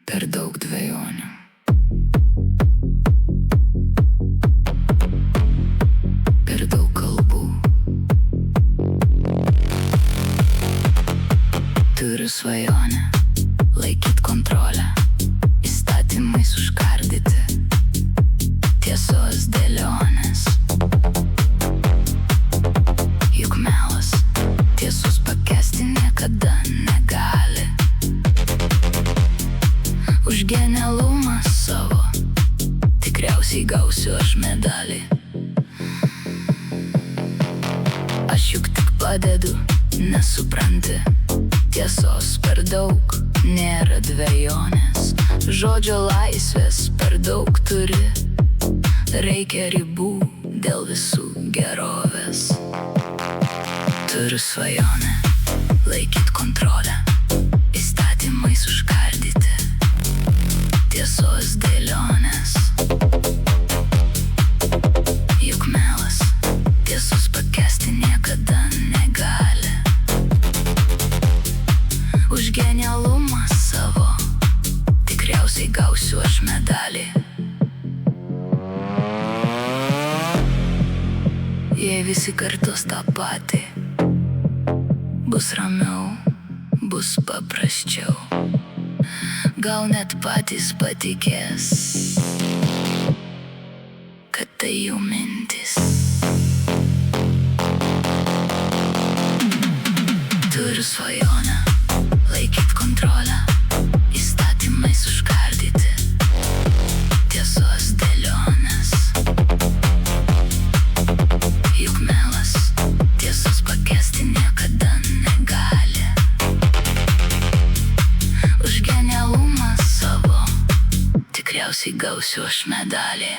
Per daug dvejonių. Per daug kalbų. Turiu svajonę laikyt kontrolę, įstatymais užkardyti tiesos dėlionės. Juk melas tiesus pakęsti niekada negali. Už genialumą savo tikriausiai gausiu aš medalį. Aš juk tik padedu, nesupranti, tiesos per daug, nėra dvejonės. Žodžio laisvės per daug turi, reikia ribų dėl visų gerovės. Turiu svajonę laikyt kontrolę, įstatymais užkardyti tiesos dėlionės. Juk melas tiesus pakęsti niekada negali. Už genialumą savo tikriausiai gausiu aš medalį. Jei visi kartos tą patį, bus ramiau, bus paprasčiau. Gal net patys patikės, kad tai jų mintis. Turiu svajonę laikyt kontrolę, įstatymais užkardyti tiesos dėlionės. Juk melas tiesos pakęsti niekada negali. Už genialumą savo tikriausiai gausiu aš medalį.